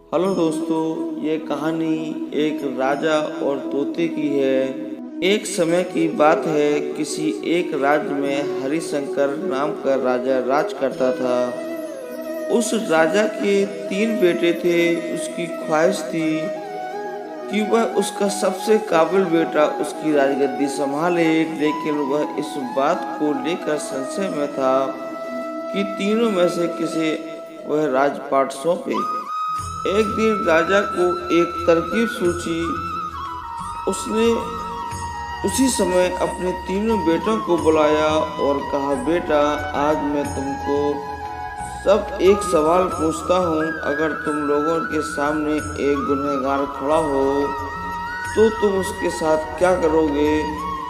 Hello दोस्तों, ये कहानी एक राजा और तोते की है। एक समय की बात है, किसी एक राज्य में हरिशंकर नाम का राजा राज करता था। उस राजा के 3 बेटे थे। उसकी ख्वाहिश थी कि वह उसका सबसे काबिल बेटा उसकी राजगद्दी संभाले, लेकिन वह इस बात को लेकर संशय में था कि तीनों में से किसे वह राजपाट सौंपे। एक दिन राजा को एक तरकीब सूझी। उसने उसी समय अपने तीनों बेटों को बुलाया और कहा, बेटा, आज मैं तुमको सब एक सवाल पूछता हूँ। अगर तुम लोगों के सामने एक गुनहगार खड़ा हो तो तुम उसके साथ क्या करोगे?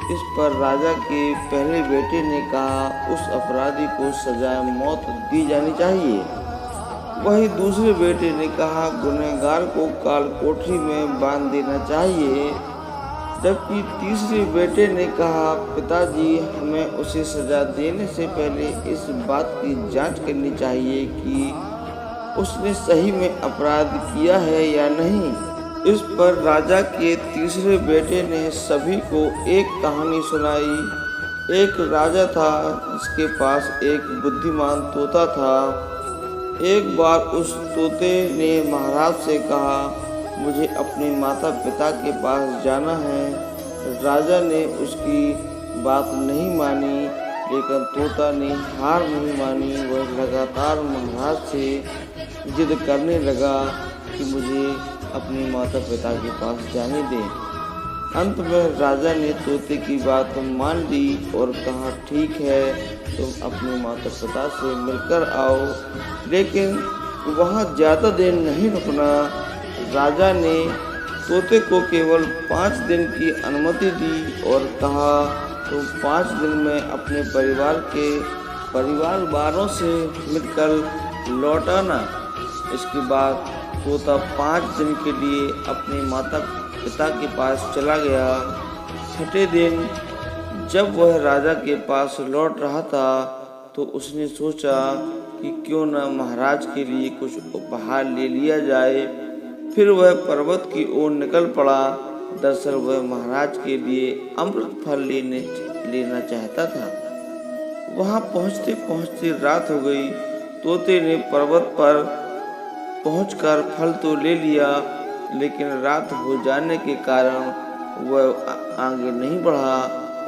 इस पर राजा के पहले बेटे ने कहा, उस अपराधी को सजाए मौत दी जानी चाहिए। वही दूसरे बेटे ने कहा, गुनहगार को काल कोठरी में बांध देना चाहिए। जबकि तीसरे बेटे ने कहा, पिताजी, हमें उसे सजा देने से पहले इस बात की जांच करनी चाहिए कि उसने सही में अपराध किया है या नहीं। इस पर राजा के तीसरे बेटे ने सभी को एक कहानी सुनाई। एक राजा था जिसके पास एक बुद्धिमान तोता था। एक बार उस तोते ने महाराज से कहा, मुझे अपने माता पिता के पास जाना है। राजा ने उसकी बात नहीं मानी, लेकिन तोता ने हार नहीं मानी। वह लगातार महाराज से जिद करने लगा कि मुझे अपने माता पिता के पास जाने दें। अंत में राजा ने तोते की बात मान ली और कहा, ठीक है, तुम अपने माता पिता से मिलकर आओ, लेकिन वहाँ ज़्यादा देर नहीं रुकना। राजा ने तोते को केवल 5 दिन की अनुमति दी और कहा, तुम 5 दिन में अपने परिवार वालों से मिलकर लौट आना। इसके बाद तोता 5 दिन के लिए अपने माता पिता के पास चला गया। छठे दिन जब वह राजा के पास लौट रहा था तो उसने सोचा कि क्यों न महाराज के लिए कुछ उपहार ले लिया जाए। फिर वह पर्वत की ओर निकल पड़ा। दरअसल वह महाराज के लिए अमृत फल लेना चाहता था। वहां पहुंचते पहुंचते रात हो गई। तोते ने पर्वत पर पहुंचकर फल तो ले लिया, लेकिन रात हो जाने के कारण वह आगे नहीं बढ़ा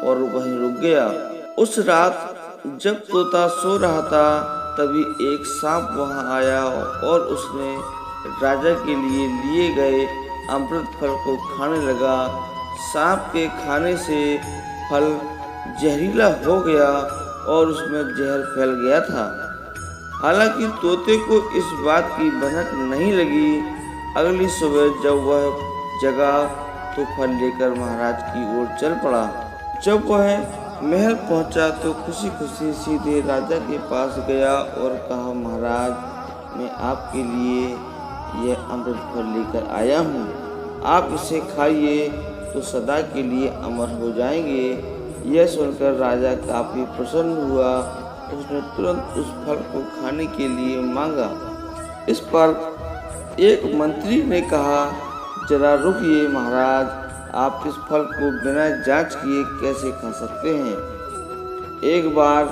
और वहीं रुक गया। उस रात जब तोता सो रहा था, तभी एक सांप वहां आया और उसने राजा के लिए गए अमृत फल को खाने लगा। सांप के खाने से फल जहरीला हो गया और उसमें जहर फैल गया था। हालांकि तोते को इस बात की भनक नहीं लगी। अगली सुबह जब वह जगा तो फल लेकर महाराज की ओर चल पड़ा। जब वह महल पहुंचा तो खुशी खुशी सीधे राजा के पास गया और कहा, महाराज, मैं आपके लिए यह अमृत फल लेकर आया हूँ। आप इसे खाइए तो सदा के लिए अमर हो जाएंगे। यह सुनकर राजा काफी प्रसन्न हुआ। उसने तुरंत उस फल को खाने के लिए मांगा। इस पर एक मंत्री ने कहा, जरा रुकिए महाराज, आप इस फल को बिना जांच किए कैसे खा सकते हैं? एक बार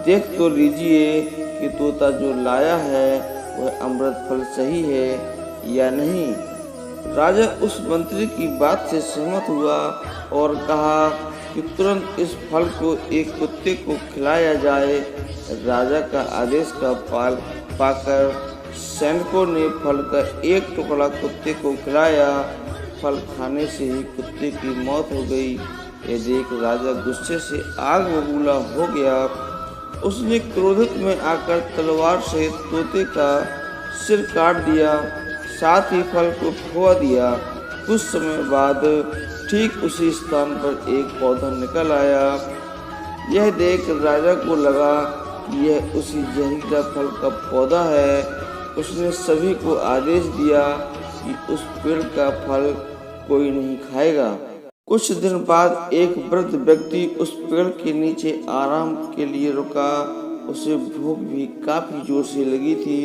देख तो लीजिए कि तोता जो लाया है वह अमृत फल सही है या नहीं। राजा उस मंत्री की बात से सहमत हुआ और कहा कि तुरंत इस फल को एक कुत्ते को खिलाया जाए। राजा का आदेश का पाकर सैनिकों ने फल का एक टुकड़ा कुत्ते को खिलाया। फल खाने से ही कुत्ते की मौत हो गई। यह देख राजा गुस्से से आग बबूला हो गया। उसने क्रोधित में आकर तलवार से तोते का सिर काट दिया, साथ ही फल को खवा दिया। कुछ समय बाद ठीक उसी स्थान पर एक पौधा निकल आया। यह देख राजा को लगा कि यह उसी जहरीला फल का पौधा है। उसने सभी को आदेश दिया कि उस पेड़ का फल कोई नहीं खाएगा। कुछ दिन बाद एक वृद्ध व्यक्ति उस पेड़ के नीचे आराम के लिए रुका। उसे भूख भी काफी जोर से लगी थी।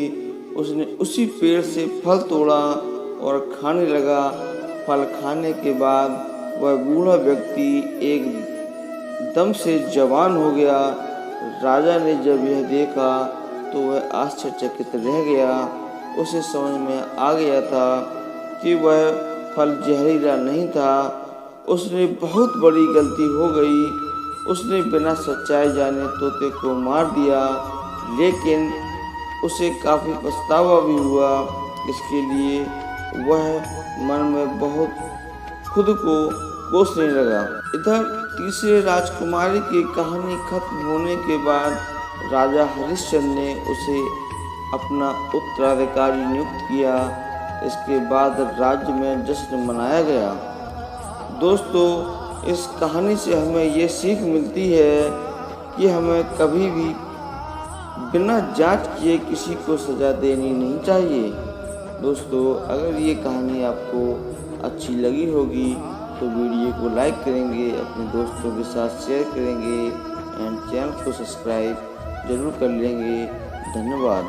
उसने उसी पेड़ से फल तोड़ा और खाने लगा। फल खाने के बाद वह बूढ़ा व्यक्ति एकदम से जवान हो गया। राजा ने जब यह देखा तो वह आश्चर्यचकित रह गया। उसे समझ में आ गया था कि वह फल जहरीला नहीं था। उसने बहुत बड़ी गलती हो गई। उसने बिना सच्चाई जाने तोते को मार दिया, लेकिन उसे काफ़ी पछतावा भी हुआ। इसके लिए वह मन में बहुत खुद को कोसने लगा। इधर तीसरे राजकुमारी की कहानी खत्म होने के बाद राजा हरिश्चंद्र ने उसे अपना उत्तराधिकारी नियुक्त किया। इसके बाद राज्य में जश्न मनाया गया। दोस्तों, इस कहानी से हमें ये सीख मिलती है कि हमें कभी भी बिना जांच किए किसी को सज़ा देनी नहीं चाहिए। दोस्तों, अगर ये कहानी आपको अच्छी लगी होगी तो वीडियो को लाइक करेंगे, अपने दोस्तों के साथ शेयर करेंगे एंड चैनल को सब्सक्राइब जरूर कर लेंगे। धन्यवाद।